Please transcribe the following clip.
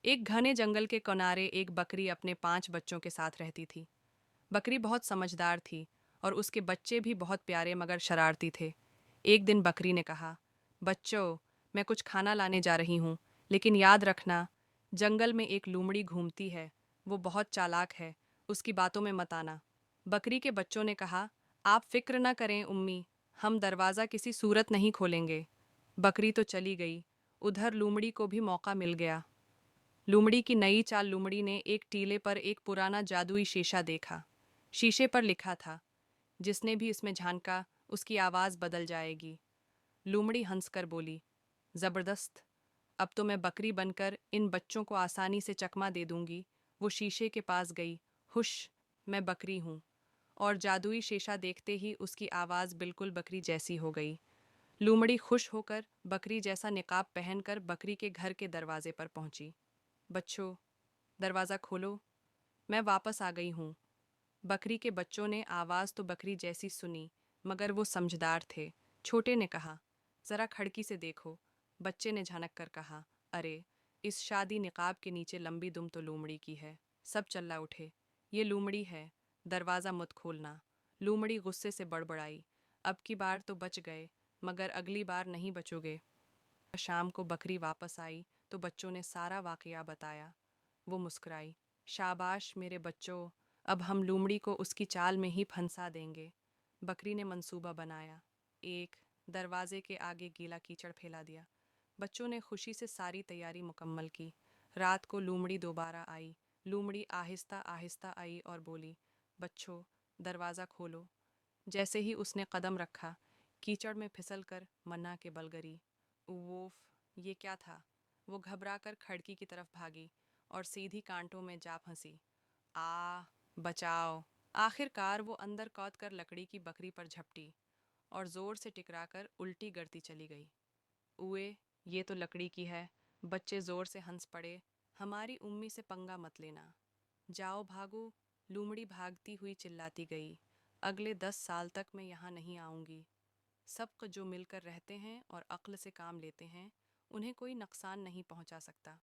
एक घने जंगल के किनारे एक बकरी अपने 5 बच्चों के साथ रहती थी। बकरी बहुत समझदार थी और उसके बच्चे भी बहुत प्यारे मगर शरारती थे। एक दिन बकरी ने कहा, बच्चों, मैं कुछ खाना लाने जा रही हूँ, लेकिन याद रखना, जंगल में एक लोमड़ी घूमती है। वो बहुत चालाक है, उसकी बातों में मत आना। बकरी के बच्चों ने कहा, आप फिक्र न करें उम्मी, हम दरवाज़ा किसी सूरत नहीं खोलेंगे। बकरी तो चली गई। उधर लोमड़ी को भी मौका मिल गया। लोमड़ी की नई चाल। लोमड़ी ने एक टीले पर एक पुराना जादुई शीशा देखा। शीशे पर लिखा था, जिसने भी इसमें झांका उसकी आवाज़ बदल जाएगी। लोमड़ी हंसकर बोली, ज़बरदस्त, अब तो मैं बकरी बनकर इन बच्चों को आसानी से चकमा दे दूंगी। वो शीशे के पास गई। हुश, मैं बकरी हूँ। और जादुई शीशा देखते ही उसकी आवाज़ बिल्कुल बकरी जैसी हो गई। लोमड़ी खुश होकर बकरी जैसा निकाब पहनकर बकरी के घर के दरवाजे पर पहुंची। बच्चों, दरवाज़ा खोलो, मैं वापस आ गई हूँ। बकरी के बच्चों ने आवाज़ तो बकरी जैसी सुनी, मगर वो समझदार थे। छोटे ने कहा, ज़रा खिड़की से देखो। बच्चे ने झनक कर कहा, अरे, इस शादी निकाब के नीचे लंबी दुम तो लोमड़ी की है। सब चिल्ला उठे, ये लोमड़ी है, दरवाज़ा मत खोलना। लोमड़ी गुस्से से बड़बड़ाई, अब की बार तो बच गए, मगर अगली बार नहीं बचोगे। शाम को बकरी वापस आई तो बच्चों ने सारा वाकया बताया। वो मुस्कुराई, शाबाश मेरे बच्चों, अब हम लोमड़ी को उसकी चाल में ही फंसा देंगे। बकरी ने मंसूबा बनाया। एक, दरवाजे के आगे गीला कीचड़ फैला दिया। बच्चों ने खुशी से सारी तैयारी मुकम्मल की। रात को लोमड़ी दोबारा आई। लोमड़ी आहिस्ता आहिस्ता आई और बोली, बच्चों, दरवाज़ा खोलो। जैसे ही उसने कदम रखा, कीचड़ में फिसल कर मन्ना के बल गिरी। उफ़, ये क्या था? वो घबराकर खिड़की की तरफ भागी और सीधी कांटों में जा फंसी। आ, बचाओ! आखिरकार वो अंदर कूद कर लकड़ी की बकरी पर झपटी और जोर से टकराकर उल्टी गिरती चली गई। उए, ये तो लकड़ी की है। बच्चे जोर से हंस पड़े। हमारी उम्मी से पंगा मत लेना। जाओ भागो। लोमड़ी भागती हुई चिल्लाती गई, अगले 10 साल तक मैं यहाँ नहीं आऊँगी। सब जो मिलकर रहते हैं और अक्ल से काम लेते हैं, उन्हें कोई नुकसान नहीं पहुँचा सकता।